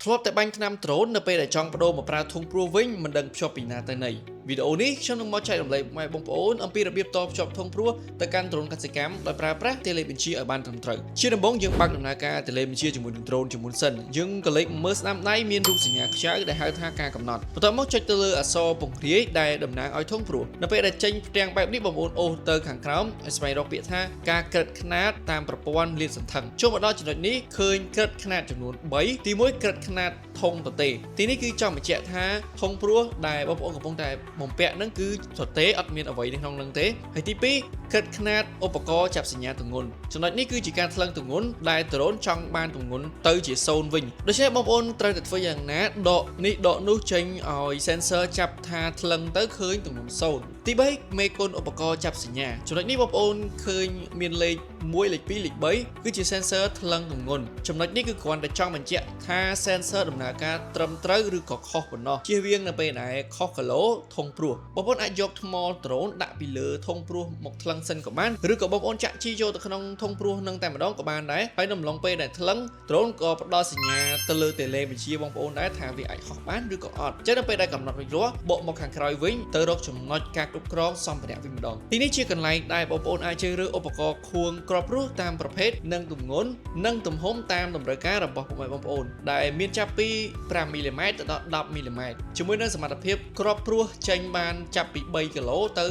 ធ្លាប់តែបាញ់ថ្នាំដ្រូននៅពេលដែលចង់បដូរមកប្រើធុងព្រោះវិញមិនដឹងភ្ជាប់ពីណាទៅណីវីដេអូនេះខ្ញុំនឹងមកចែករំលែកបងប្អូនអំពីរបៀបតភ្ជាប់ធុងព្រោះទៅកាន់ដ្រូនកសិកម្មដោយប្រើប្រាស់តេឡេបញ្ជាឲ្យបានត្រឹមត្រូវជាដំបូងយើងបើកដំណើរការតេឡេបញ្ជាជាមួយនឹងដ្រូនជាមុនសិនយើងក៏លេខមើលស្នាមដៃមានរូបសញ្ញាខ្ចៅដែលហៅថាការកំណត់បន្ទាប់មកចុចទៅលើអក្សរពង្រាយដែលតំណាងឲ្យធុងព្រោះនៅពេលដែលចេញផ្ទាំងបែបនេះបងប្អូនអូសទៅខាងក្រោមឲ្យស្វែងរកពាក្យថាការក្រិតខ្នាតតាមប្រព័ន្ធលាតសន្ធឹងចូលមកដល់ចំណុចនេះឃើញក្រិតខ្នាតចំនួន3ទី1ក្រិតខ្នាតធុងទទេទីនេះគឺចង់បញ្ជាក់ថាធុងព្រោះដែលបងប្អូនកំពុងតែបំពាក់នឹងគឺទទេអត់មានអ្វីនៅក្នុងនឹងទេហើយទី2ក្រិតខ្នាតឧបករណ៍ចាប់សញ្ញាទម្ងន់ចំណុចនេះគឺជាការថ្លឹងទម្ងន់ដែលដ្រូនចង់បានទម្ងន់ទៅជា0វិញដូច្នេះបងប្អូនត្រូវតែធ្វើយ៉ាងណាដកនេះដកនោះចេញឲ្យ sensor ចាប់ថាថ្លឹងទៅឃើញទម្ងន់0ទី3មេគុណឧបករណ៍ចាប់សញ្ញាចំណុចនេះបងប្អូនឃើញមានលេខ1លេខ2លេខ3គឺជា sensor ថ្លឹងទម្ងន់ចំណុចនេះគឺគ្រាន់តែចង់បញ្ជាក់ថា sensor ដំណើរការត្រឹមត្រូវឬក៏ខុសប៉ុណ្ណោះជៀសវាងនៅពេលដែលខុសគីឡូធុងព្រោះបងប្អូនអាចយកថ្មដ្រូនដាក់ពីលើធុងព្រោះមកថ្លឹងសិនក៏បានឬក៏បងប្អូនចាក់ជីចូលទៅក្នុងធុងព្រោះនឹងតែម្ដងក៏បានដែរហើយនៅអំឡុងពេលដែលថ្លឹងដ្រូនក៏ផ្ដល់សញ្ញាទៅលើតេឡេបញ្ជាបងប្អូនដែរថាវាអាចហោះបានឬក៏អត់ចឹងនៅពេលដែលកំណត់រួចរាល់បកមកខាងក្រោយវិញទៅរកចំណុចការគ្រប់គ្រងសម្ភារៈវិញម្ដងទីនេះជាកន្លែងដែលបងប្អូនអាចជ្រើសរើសឧបករណ៍ខួងក្របព្រោះតាមប្រភេទនិងទម្ងន់និងទំហំតាមតម្រូវការរបស់បងប្អូនដែលមានចាប់ពី5មីលីម៉ែត្រទៅដល់10មីលីម៉ែត្រជាមួយនឹងសមត្ថភាពក្របព្រោះចេញបានចាប់ពី3គីឡូទៅ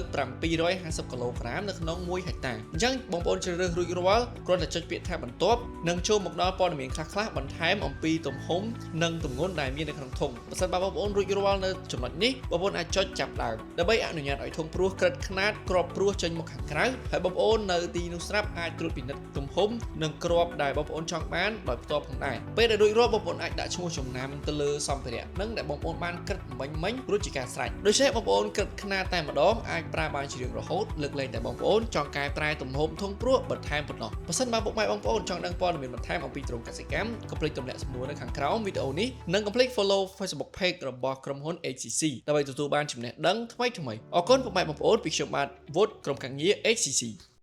750គីឡូក្រាមនៅក្នុង1ហិកតាអញ្ចឹងបងប្អូនជ្រើសរើសរួចរាល់គ្រាន់តែចុចពាក្យថាបន្ទាប់និងចូលមកដល់ព័ត៌មានខ្លះៗបន្ថែមអំពីទំហំនិងទម្ងន់ដែលមាននៅក្នុងធុងបើសិនបើបងប្អូនរួចរាល់នៅចំណុចនេះបងប្អូនអាចចុចចាប់ដើមដើម្បីអនុញ្ញាតឲ្យធុងព្រោះក្រិតខ្នាតក្របព្រោះចេញមកខាងក្រៅហើយបងប្អូននៅទីនោះស្រាប់អាចត្រួតពិនិត្យទំហំនិងក្របដែលបងប្អូនចង់បានដោយផ្ទាល់ផងដែរពេលដែលរួចរាល់បងប្អូនអាចដាក់ឈ្មោះចំណាំទៅលើសម្ភារៈនឹងដែលបងប្អូនបានក្រិតមិញរួចជាការស្រេចដូច្នេះបងប្អូនក្រិតខ្នាតតែម្ដងអាចប្រើបានជារៀងរហូតលើកលែងតែបងប្អូនចង់កែប្រែទំហំធុងព្រោះបន្ថែមប៉ុណ្ណោះបើសិនបើពុកម៉ែបងប្អូនចង់ដឹងព័ត៌មានបន្ថែមអំពីដ្រូនកសិកម្មកុំភ្លេចទម្លាក់សំណួរនៅខាងក្រោមវីដេអូនេះនិងកុំភ្លេច follow Facebook page របស់ក្រុមហ៊ុន HCC ដើម្បីទទួលបានចំណេះដឹងថ្មីៗអរគុណពុកម៉ែបងប្អូនពីខ្ញុំបាទវុតក្រុមការងារ HCC